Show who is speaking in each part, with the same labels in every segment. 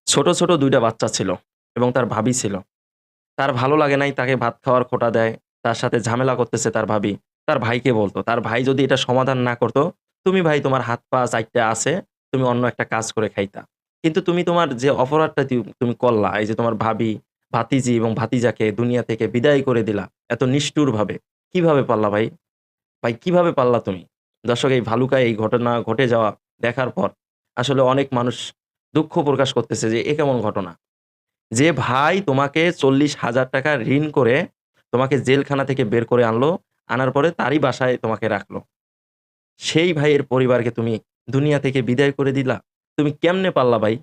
Speaker 1: ছোট, ছোট ২ টা বাচ্চা ছিল এবং তার ভাবি ছিল। তার ভালো লাগে নাই, তাকে ভাত খাওয়ার খোঁটা দেয়। তার সাথে ঝামেলা করতেছে তার ভাবি। তার ভাইকে বলত। তার ভাই যদি এটা সমাধান না করত, "তুমি ভাই তোমার হাত-পা ৪ টা আছে, তুমি অন্য একটা কাজ করে খাইতা। কিন্তু তুমি তোমার যে অপরাধটা তুমি করলা, এই যে তোমার ভাবি, ভাতিজি এবং ভাতিজাকে দুনিয়া থেকে বিদায় করে দিলা, এত নিষ্ঠুরভাবে। কিভাবে পারলা ভাই? ভাই কিভাবে পারলা তুমি?" দর্শক এই ভালুকায় এই ঘটনা ঘটে যাওয়া দেখার পর আসলে অনেক মানুষ দুঃখ প্রকাশ করতেছে যে, এ কেমন ঘটনা? যে ভাই তোমাকে ৳৪০,০০০ ঋণ করে তোমাকে জেলখানা থেকে বের করে আনলো। আনার পরে তারই বাসায় তোমাকে রাখলো। সেই ভাইয়ের পরিবারকে তুমি দুনিয়া থেকে বিদায় করে দিলা। তুমি কেমনে পারলা ভাই?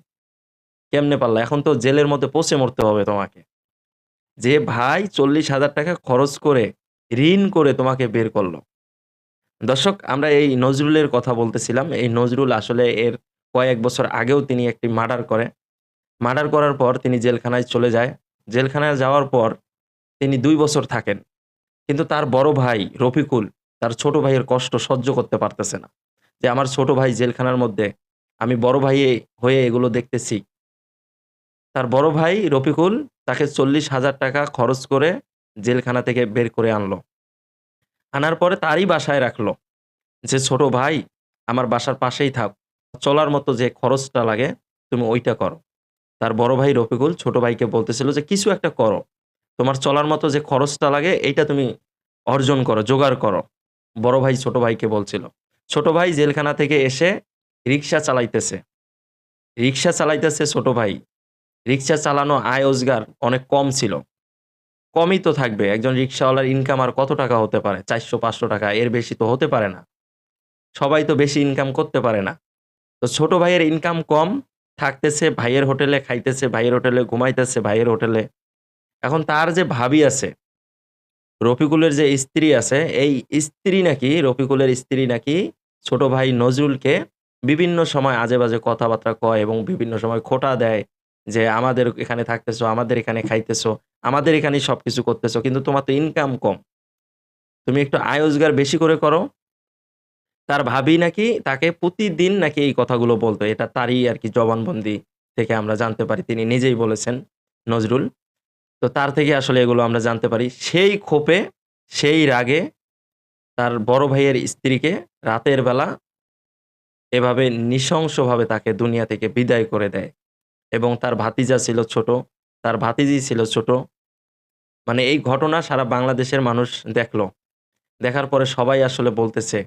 Speaker 1: কেমনে পারলা? এখন তো জেলের মধ্যে পচে মরতে হবে তোমাকে। যে ভাই ৳৪০,০০০ খরচ করে, ঋণ করে তোমাকে বের করলো। দর্শক আমরা এই নজরুলের কথা বলতেছিলাম। এই নজরুল আসলে এর কয়েক বছর আগেও তিনি একটি মার্ডার করে। মার্ডার করার পর তিনি জেলখানায় চলে যায়। জেলখানায় যাওয়ার পর তিনি ২ বছর থাকেন। কিন্তু তার বড় ভাই রফিকুল, তার ছোট ভাইয়ের কষ্ট সহ্য করতে পারতেছে না। যে আমার ছোট ভাই জেলখানার মধ্যে, আমি বড় ভাই হয়ে এগুলো দেখতেছি। তার বড় ভাই রফিকুল তাকে ৳৪০,০০০ খরচ করে জেলখানা থেকে বের করে আনলো। আনার পরে তারই বাসায় রাখলো। যে, "ছোট ভাই আমার বাসার পাশেই থাক। চলার মতো যে খরচটা লাগে তুমি ওইটা করো।" তার বড় ভাই রফিকুল ছোট ভাইকে বলতেছিল যে, "কিছু একটা করো। তোমার চলার মতো যে খরচটা লাগে এইটা তুমি অর্জন করো, জোগাড় করো।" বড় ভাই ছোট ভাইকে বলছিল। ছোট ভাই জেলখানা থেকে এসে রিক্সা চালাইতেছে। রিক্সা চালাইতেছে ছোট ভাই। রিক্সা চালানো আয় রোজগার অনেক কম ছিল। কমই তো থাকবে। একজন রিক্শাওয়ালার ইনকাম আর কত টাকা হতে পারে? ৳৪০০-৫০০ এর বেশি তো হতে পারে না। সবাই তো বেশি ইনকাম করতে পারে না। তো ছোট ভাইয়ের ইনকাম কম, থাকতেছে ভাইয়ের হোটেলে, খাইতেছে ভাইয়ের হোটেলে, ঘুমাইতেছে ভাইয়ের হোটেলে। এখন তার যে ভাবি আছে, রফিকুলের যে স্ত্রী আছে, এই স্ত্রী নাকি রফিকুলের স্ত্রী নাকি ছোট ভাই নজরুলকে বিভিন্ন সময় আজে-বাজে কথাবার্তা কয় এবং বিভিন্ন সময় খোঁটা দেয় যে, "আমাদের এখানে থাকতেছো, আমাদের এখানে খাইতেছো, আমাদের এখানেই সবকিছু করতেছো। কিন্তু তোমার তো ইনকাম কম। তুমি একটু আয় রোজগার বেশি করে করো।" তার ভাবি নাকি তাকে প্রতিদিন নাকি এই কথাগুলো বলত। এটা তারই আরকি জবানবন্দি থেকে আমরা জানতে পারি। তিনি নিজেই বলেছেন নজরুল। তো তার থেকে আসলে এগুলো আমরা জানতে পারি। সেই ক্ষোভে, সেই রাগে তার বড় ভাইয়ের স্ত্রীকে রাতের বেলা এভাবে নৃশংসভাবে তাকে দুনিয়া থেকে বিদায় করে দেয় এবং তার ভাতিজা ছিল ছোট, তার ভাতিজি ছিল ছোট। মানে এই ঘটনা সারা বাংলাদেশের মানুষ দেখল। দেখার পরে সবাই আসলে বলতেছে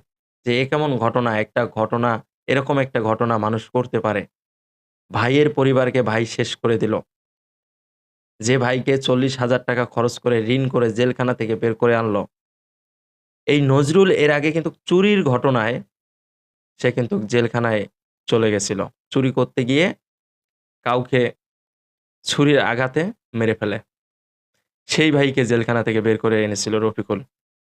Speaker 1: যে, "এ কেমন ঘটনা? একটা ঘটনা এরকম একটা ঘটনা মানুষ করতে পারে। ভাইয়ের পরিবারকে ভাই শেষ করে দিল। যে ভাইকে ৳৪০,০০০ খরচ করে ঋণ করে জেলখানা থেকে বের করে আনলো।" এই নজরুল এর আগে কিন্তু চুরির ঘটনায় সে কিন্তু জেলখানায় চলে গেছিল। চুরি করতে গিয়ে কাউকে ছুরির আঘাতে মেরে ফেলে। সেই ভাইকে জেলখানা থেকে বের করে এনেছিল রফিকুল।